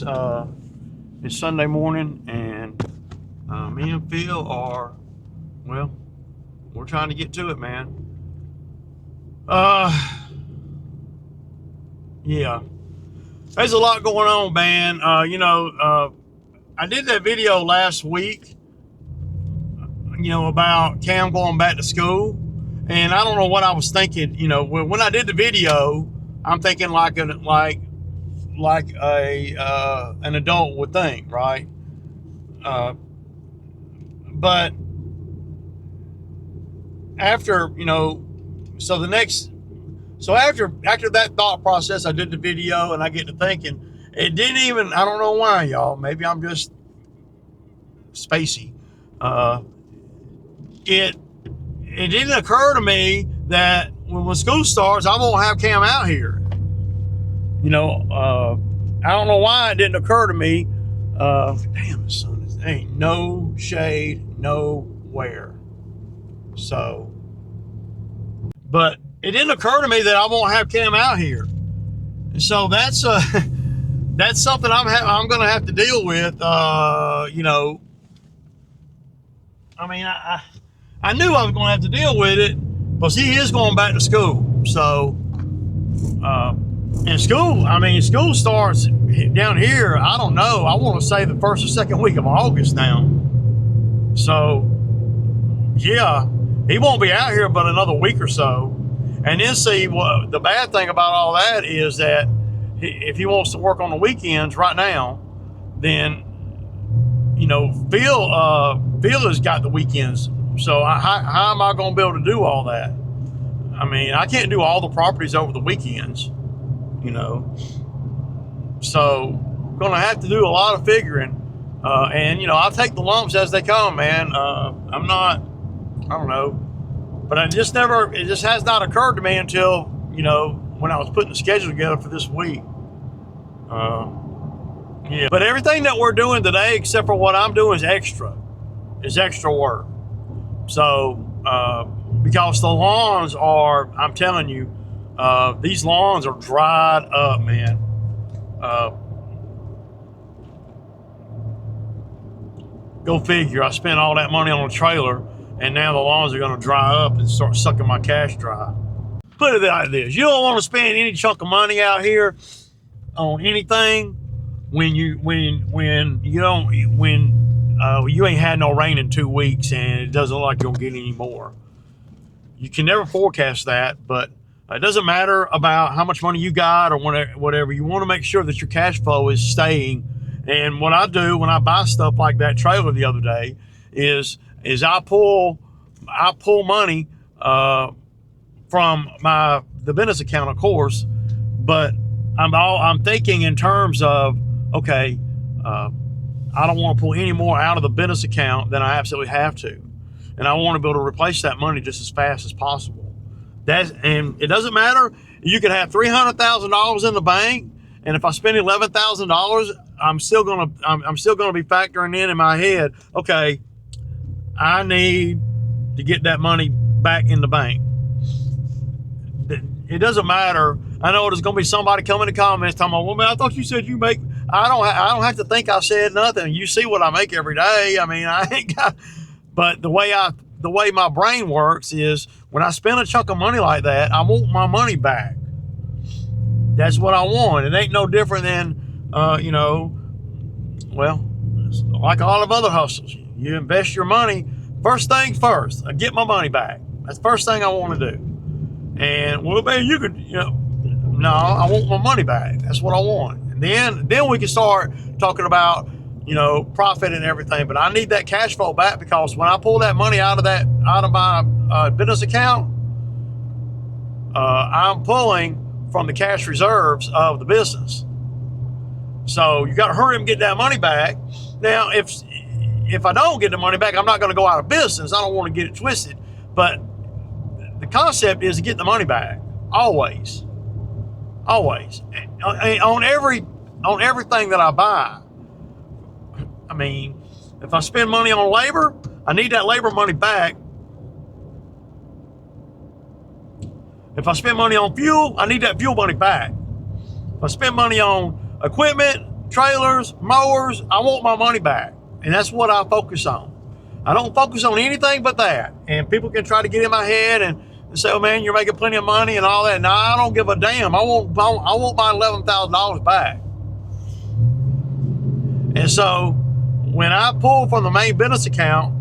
It's Sunday morning, and me and Phil are, well, we're trying to get to it, man. Yeah, there's a lot going on, man. I did that video last week, about Cam going back to school, and I don't know what I was thinking. When I did the video, I'm thinking like an adult would think, right? But after after that thought process, I did the video, and I get to thinking, it didn't even, I don't know why, y'all, maybe I'm just spacey. It didn't occur to me that when school starts, I won't have Cam out here. I don't know why it didn't occur to me. Damn, the sun ain't no shade nowhere. So, but it didn't occur to me that I won't have Cam out here. And so that's something I'm going to have to deal with. I knew I was going to have to deal with it because he is going back to school. So, and school starts down here, I don't know, I want to say the first or second week of August now. So, yeah, he won't be out here but another week or so. And then see, what the bad thing about all that is that if he wants to work on the weekends right now, then, Phil has got the weekends. So how am I going to be able to do all that? I mean, I can't do all the properties over the weekends, So I'm going to have to do a lot of figuring. And, I'll take the lumps as they come, man. I don't know. But it just has not occurred to me until, when I was putting the schedule together for this week. Yeah. But everything that we're doing today, except for what I'm doing, is extra work. So, because the lawns are, I'm telling you, these lawns are dried up, man. Go figure. I spent all that money on a trailer, and now the lawns are going to dry up and start sucking my cash dry. Put it like this: you don't want to spend any chunk of money out here on anything when you ain't had no rain in 2 weeks, and it doesn't look like you'll get any more. You can never forecast that, but it doesn't matter about how much money you got or whatever. You want to make sure that your cash flow is staying. And what I do when I buy stuff like that trailer the other day is I pull money from the business account, of course, but I'm thinking in terms of, okay, I don't want to pull any more out of the business account than I absolutely have to. And I want to be able to replace that money just as fast as possible. And it doesn't matter. You could have $300,000 in the bank, and if I spend $11,000, I'm still gonna be factoring in my head, okay, I need to get that money back in the bank. It doesn't matter. I know there's gonna be somebody coming in the comments talking about, well, man, I thought you said you make. I don't have to think I said nothing. You see what I make every day. I mean, I ain't got. But the way my brain works is when I spend a chunk of money like that, I want my money back. That's what I want. It ain't no different than, like all of other hustles. You invest your money. First thing first, I get my money back. That's the first thing I want to do. And, well, man, you could, no, I want my money back. That's what I want. And then we can start talking about, profit and everything. But I need that cash flow back, because when I pull that money out of my business account, I'm pulling from the cash reserves of the business. So you got to hurry and get that money back. Now, if I don't get the money back, I'm not going to go out of business. I don't want to get it twisted. But the concept is to get the money back. Always. On everything that I buy. I mean, if I spend money on labor, I need that labor money back. If I spend money on fuel, I need that fuel money back. If I spend money on equipment, trailers, mowers. I want my money back. And that's what I focus on. I don't focus on anything but that. And people can try to get in my head and say, oh man, you're making plenty of money and all that. No, I don't give a damn. I want my $11,000 back. And so when I pull from the main business account,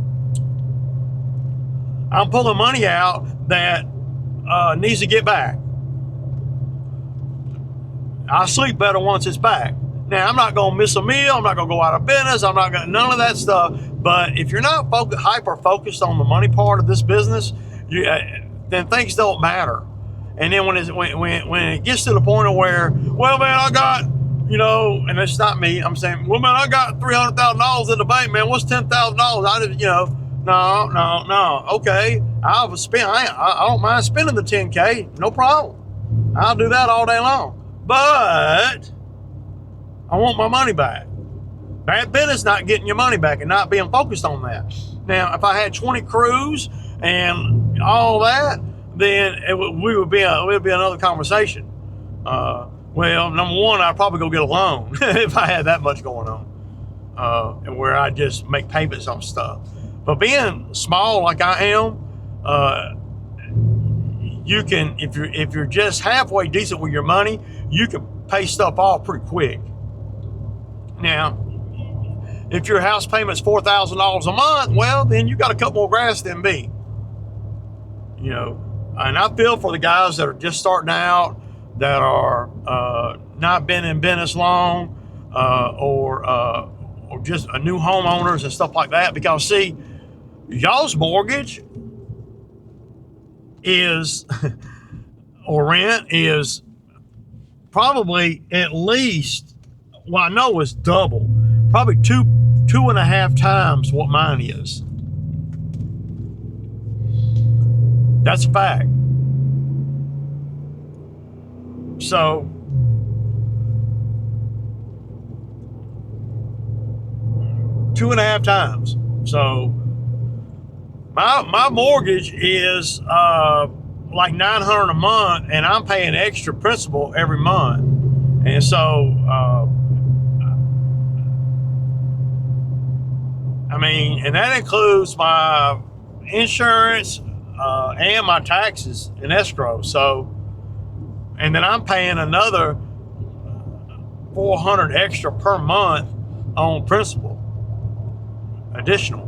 I'm pulling money out that needs to get back. I sleep better once it's back. Now, I'm not going to miss a meal. I'm not going to go out of business. I'm not going to, none of that stuff. But if you're not hyper-focused on the money part of this business, then things don't matter. And then when it gets to the point of where, well, man, I got, and it's not me. I'm saying, well, man, I got $300,000 in the bank, man. What's $10,000? I just, no. Okay, I don't mind spending the 10K. No problem. I'll do that all day long. But I want my money back. Bad business not getting your money back and not being focused on that. Now, if I had 20 crews and all that, then it would be another conversation. Well, number one, I'd probably go get a loan if I had that much going on, and where I just make payments on stuff. But being small like I am, you can, if you're just halfway decent with your money, you can pay stuff off pretty quick. Now, if your house payment's $4,000 a month, well, then you got a couple more grass than me. And I feel for the guys that are just starting out, that are not been in business long, or just a new homeowners and stuff like that. Because see, y'all's mortgage is or rent is probably at least, well, I know it's double, probably two and a half times what mine is. That's a fact. So two and a half times. So my mortgage is like $900 a month, and I'm paying extra principal every month. And so and that includes my insurance and my taxes in escrow. So, and then I'm paying another $400 extra per month on principal, additional.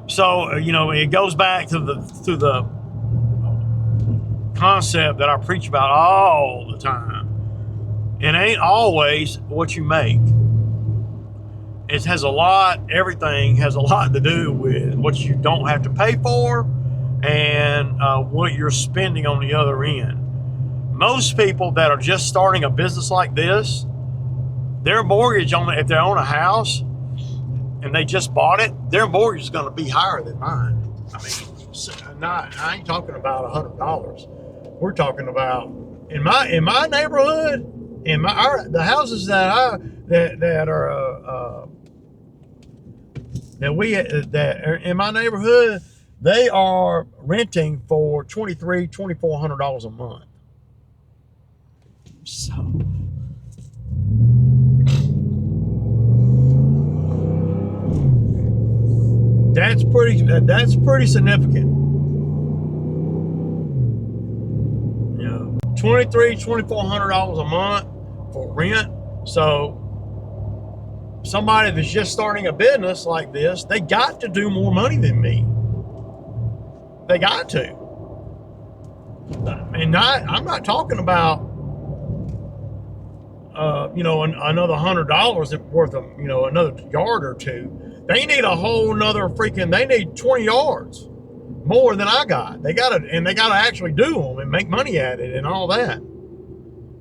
So, it goes back to the concept that I preach about all the time. It ain't always what you make. Everything has a lot to do with what you don't have to pay for and what you're spending on the other end. Most people that are just starting a business like this, their mortgage if they own a house and they just bought it, their mortgage is going to be higher than mine. I ain't talking about $100. We're talking about in my neighborhood, the houses that are in my neighborhood, they are renting for $2,400 a month. So that's pretty significant. $2,400 a month for rent. So somebody that's just starting a business like this, they got to do more money than me. They got to. And I'm not talking about another $100 worth of, another yard or two. They need a whole nother they need 20 yards more than I got. They gotta actually do them and make money at it and all that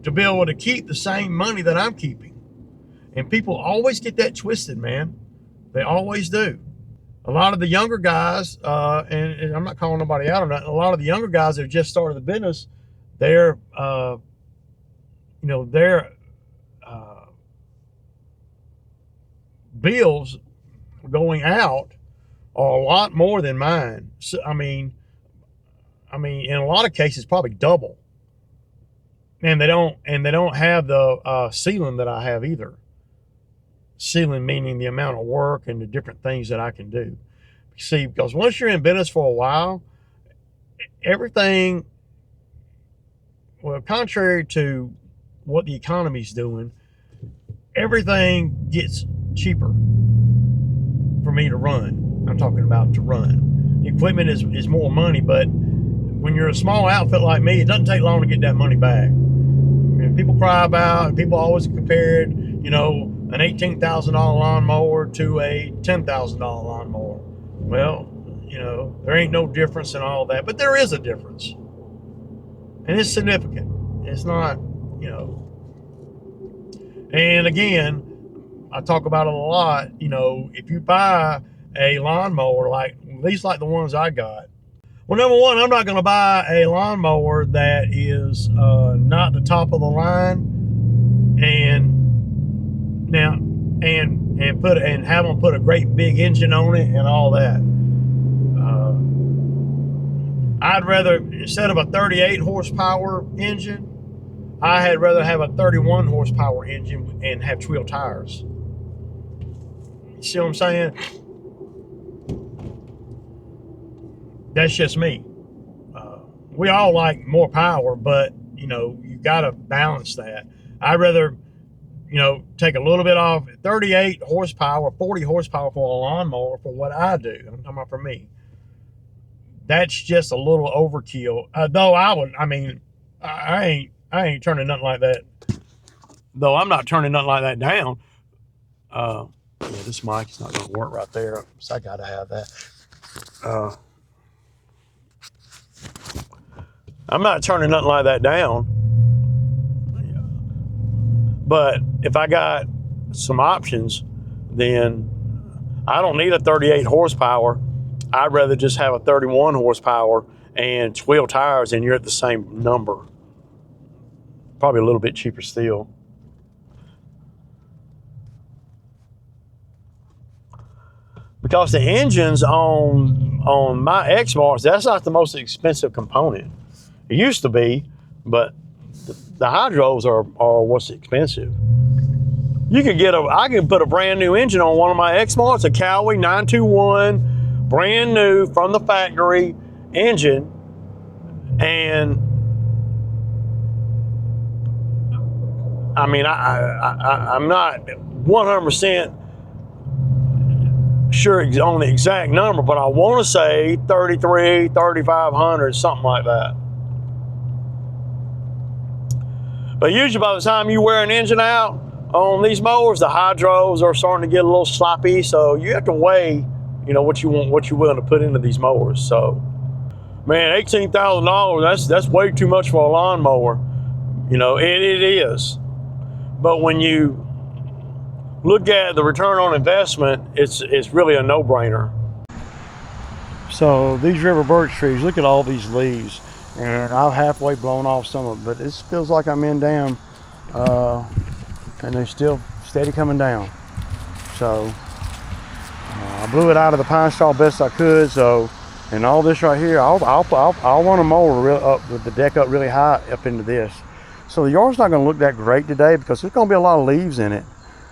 to be able to keep the same money that I'm keeping. And people always get that twisted, man. They always do. A lot of the younger guys, and I'm not calling nobody out on that, a lot of the younger guys that have just started the business, their bills going out are a lot more than mine. So, I mean, in a lot of cases, probably double. And they don't have the ceiling that I have either. ceiling meaning the amount of work and the different things that I can do. See, because once you're in business for a while, everything, well, contrary to what the economy's doing, everything gets cheaper for me to run. I'm talking about to run. The equipment is more money, but when you're a small outfit like me, it doesn't take long to get that money back. And people cry about, people always compared, you know, an $18,000 lawnmower to a $10,000 lawnmower. Well, you know, there ain't no difference in all that, but there is a difference. And it's significant. It's not, you know. And again, I talk about it a lot, you know, if you buy a lawnmower, like at least like the ones I got, well, number one, I'm not going to buy a lawnmower that is not the top of the line, and now and have them put a great big engine on it and all that. I'd rather, instead of a 38 horsepower engine, I had rather have a 31 horsepower engine and have wheel tires. You see what I'm saying? That's just me. We all like more power, but you know, you got to balance that. I'd rather, you know, take a little bit off 38 horsepower, 40 horsepower for a lawnmower for what I do. I'm talking about for me. That's just a little overkill. Though I ain't turning nothing like that. Though I'm not turning nothing like that down. Yeah, this mic is not going to work right there, so I got to have that. I'm not turning nothing like that down. But if I got some options, then I don't need a 38 horsepower. I'd rather just have a 31 horsepower and wheel tires, and you're at the same number. Probably a little bit cheaper still. Because the engines on my Exmarks, that's not the most expensive component. It used to be, but the hydros are what's expensive. You could I can put a brand new engine on one of my Exmarks, a Cowie 921, brand new from the factory engine, and I mean, I'm not 100% sure on the exact number, but I want to say 33, 3,500, something like that. But usually by the time you wear an engine out on these mowers, the hydros are starting to get a little sloppy. So you have to weigh, you know, what you're willing to put into these mowers. So, man, $18,000, that's way too much for a lawnmower. You know, it is. But when you look at the return on investment, it's really a no-brainer. So these river birch trees, look at all these leaves. And I've halfway blown off some of it, but it feels like I'm in dam, and they're still steady coming down. So I blew it out of the pine straw best I could. So, and all this right here, I'll run a mower up with the deck up really high up into this. So the yard's not going to look that great today because there's going to be a lot of leaves in it.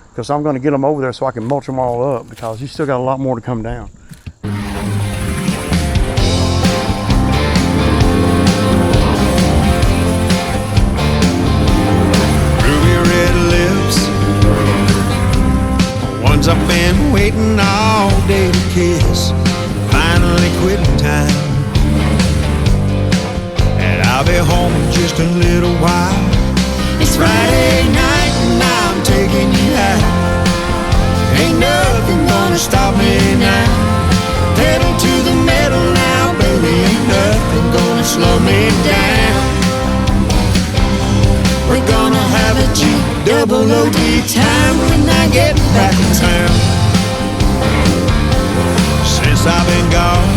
Because I'm going to get them over there so I can mulch them all up because you still got a lot more to come down. I've been waiting all day to kiss, finally quitting time. And I'll be home in just a little while. It's Friday night and I'm taking you out. Ain't nothing gonna stop me now. Pedal to the metal now, baby. Ain't nothing gonna slow me down. We're gonna have a cheap double OT time when I get back in town. Since I've been gone,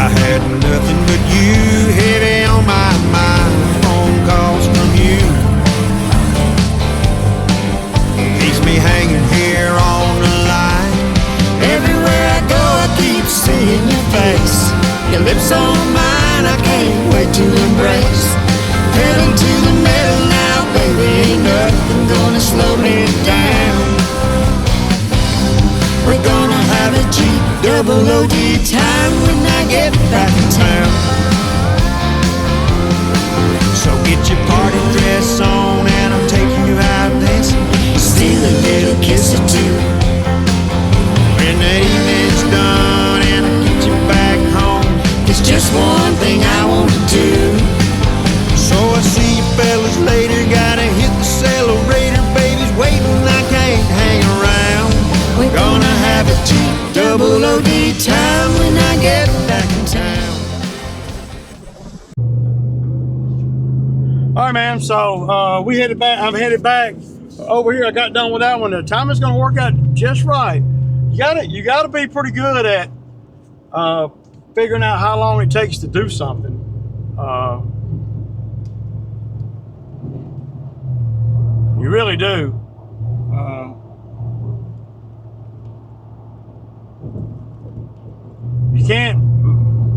I had nothing but you heavy on my mind. Phone calls from you keeps me hanging here on the line. Everywhere I go, I keep seeing your face. Your lips on mine, I can't wait to embrace. Pedal to the metal now, baby, ain't nothing gonna slow me down. double OD time when I get back in town. So get your party dress on and I'll take you out dancing. Steal a little kiss or two. When the evening's done and I get you back home, it's just one thing I want to do. So I see you fellas later, gotta hit the accelerator. Baby's waiting, I can't hang around. We're gonna have a double OD time when I get back in town. All right, man. So we headed back. I'm headed back over here. I got done with that one. The time is going to work out just right. You got to be pretty good at figuring out how long it takes to do something. You really do. You can't,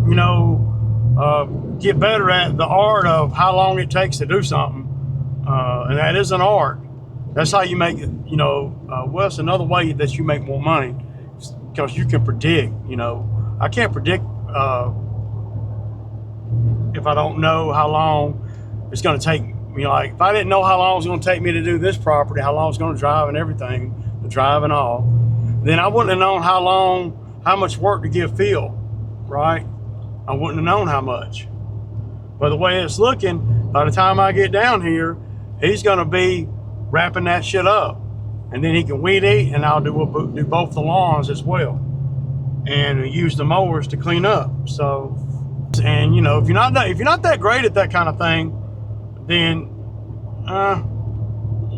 you know, get better at the art of how long it takes to do something, and that is an art. That's how you make it. You know, well, it's another way that you make more money, because you can predict. You know, I can't predict if I don't know how long it's going to take me. Like, if I didn't know how long it's going to take me to do this property, how long it's going to drive and everything, the drive and all, then I wouldn't have known how much work to give Phil, right? I wouldn't have known how much. But the way it's looking, by the time I get down here, he's going to be wrapping that shit up, and then he can weed eat, and I'll do both the lawns as well, and use the mowers to clean up. So, and you know, if you're not that great at that kind of thing, then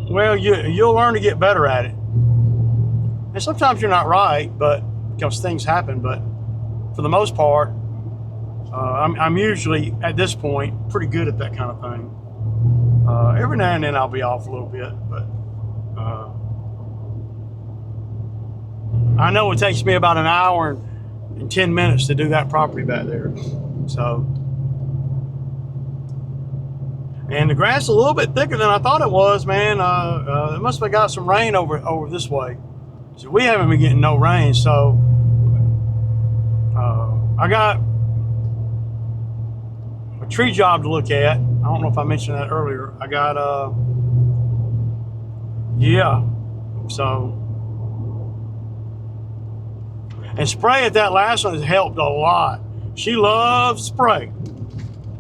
well, you'll learn to get better at it. And sometimes you're not right, but because things happen. But for the most part, I'm usually at this point pretty good at that kind of thing. Every now and then I'll be off a little bit, but I know it takes me about an hour and 10 minutes to do that property back there. So, and the grass is a little bit thicker than I thought it was, man. It must have got some rain over this way. So we haven't been getting no rain, so I got a tree job to look at. I don't know if I mentioned that earlier. I got yeah, so, and spray at that last one has helped a lot. She loves spray.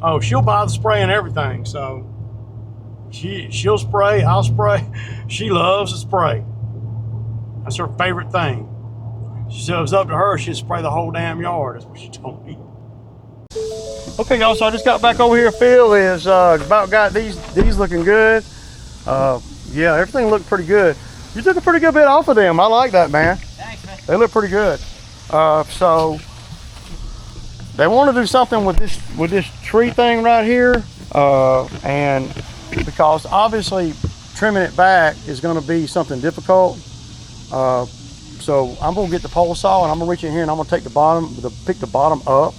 Oh, she'll buy the spray and everything. So she'll spray, I'll spray. She loves to spray. That's her favorite thing. She said it was up to her, she'd spray the whole damn yard. That's what she told me. Okay, y'all, so I just got back over here. Phil is about got these looking good. Yeah, everything looked pretty good. You took a pretty good bit off of them. I like that, man. Thanks, man. They look pretty good. So they want to do something with this tree thing right here, and because obviously trimming it back is going to be something difficult. So I'm going to get the pole saw and I'm going to reach in here and I'm going to take pick the bottom up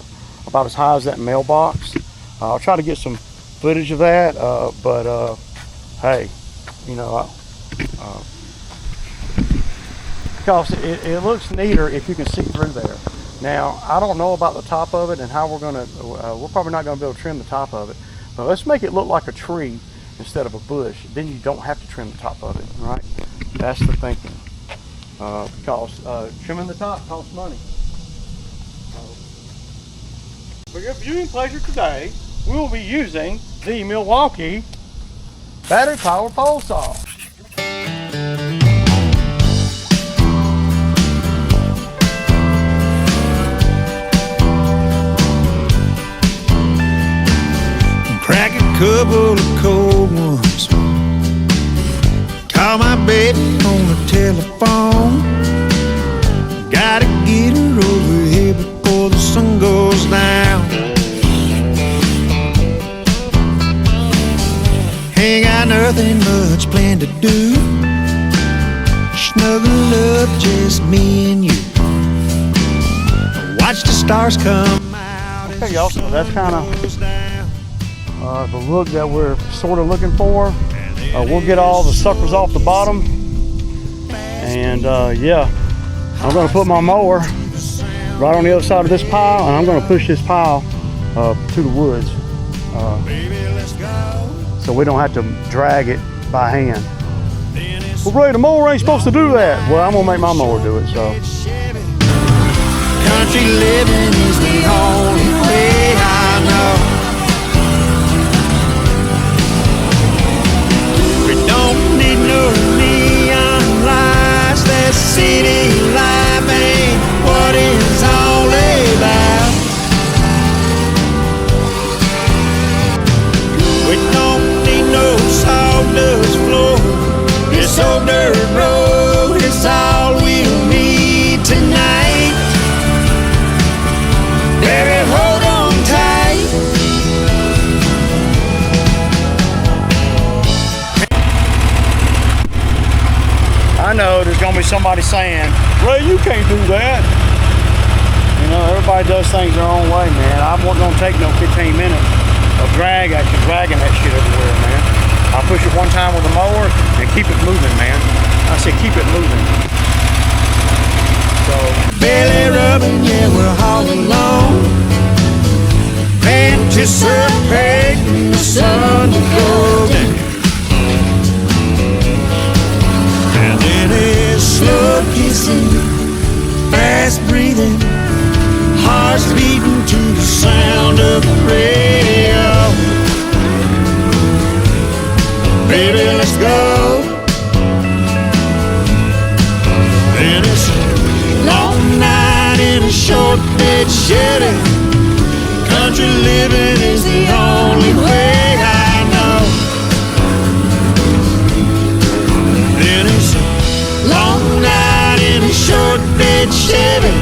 about as high as that mailbox. I'll try to get some footage of that, but hey, you know, because it looks neater if you can see through there. Now, I don't know about the top of it and how we're probably not going to be able to trim the top of it, but let's make it look like a tree instead of a bush. Then you don't have to trim the top of it, right? That's the thinking. Because trimming the top costs money. For your viewing pleasure today, we will be using the Milwaukee battery powered pole saw. Crack a couple of cold ones. Call my baby on the telephone. Gotta get her over here before the sun goes down. Ain't got nothing much planned to do. Snuggle up, just me and you. Watch the stars come out. Okay, y'all, so that's kind of the look that we're sort of looking for. We'll get all the suckers off the bottom, and yeah, I'm gonna put my mower right on the other side of this pile, and I'm going to push this pile to the woods so we don't have to drag it by hand. Well, Ray, the mower ain't supposed to do that. Well, I'm going to make my mower do it, so. Country living is the only way I know. We don't need no neon lights. That city life ain't what it's all about. We don't need no sawdust floor. This old dirt road is all we'll need tonight. Baby, hold on tight. I know there's going to be somebody saying, Ray, you can't do that. You know, everybody does things their own way, man. I wasn't going to take no 15 minutes of dragging that shit everywhere, man. I push it one time with the mower and keep it moving, man. I said keep it moving. So, Belly rubbing, yeah, we're all alone. Anticipating the sun to go down. And then it's slow kissing, fast breathing, hearts beating to the sound of the radio. Baby, let's go. Then it's a long night in a short bed Chevy. Country living is the only way I know. Then it's a long night in a short bed Chevy.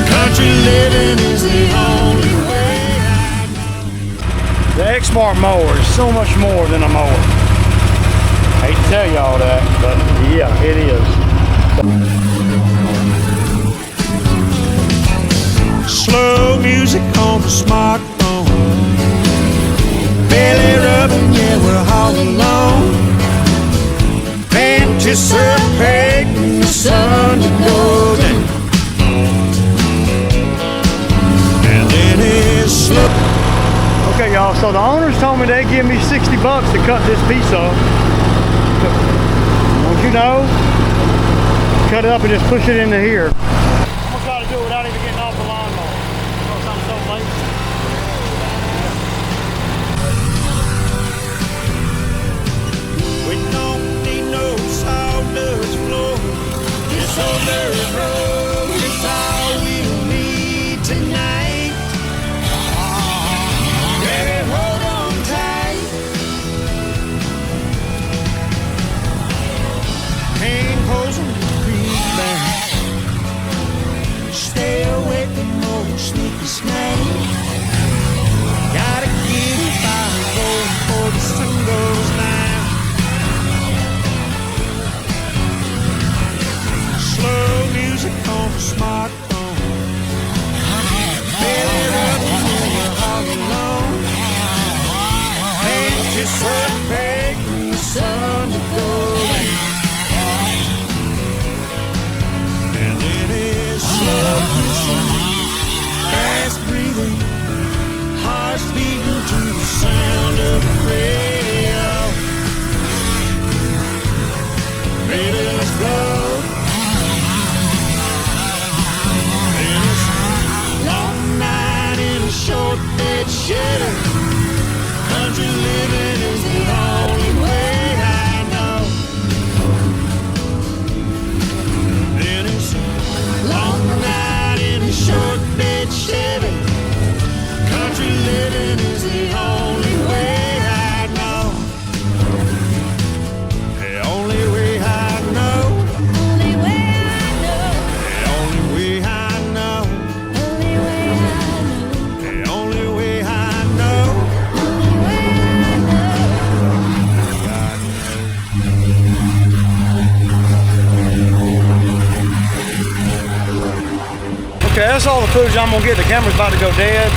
Country living is the only way I know. the Exmark mower is so much more than a mower. I hate to tell y'all that, but yeah, it is. Slow music on the smartphone. Belly rubbing, yeah, we're all alone. Anticipating the sun to go down. And then it's slow. Okay, y'all, so the owners told me they'd give me $60 to cut this piece off. Don't you know? Cut it up and just push it into here. I'm gonna try to do it without even getting off the lawnmower because I'm so lazy. We don't need no sawdust floor. This old dirt road is all we'll need tonight. Baby, hold on tight. Pain pulls on the greenback. Stay away from those sneaky snakes. Gotta get it by going before the sun goes down. Slow music on the smartphone. Belly rubbing when you're all alone. Anticipating the sun to go down. And it is slow kissing, fast breathing, hearts beating to the sound of the radio. Baby, let's go. And it's a long night in a short bed Chevy. Country living is the only way I know. Then it's a long night in a short bed Chevy. Country living is the only way I know. The only way I know. Only way I know. The only way I know. Only way I know. The only way I know. Only way I Okay, that's all the footage I'm gonna get. The camera's about to go dead.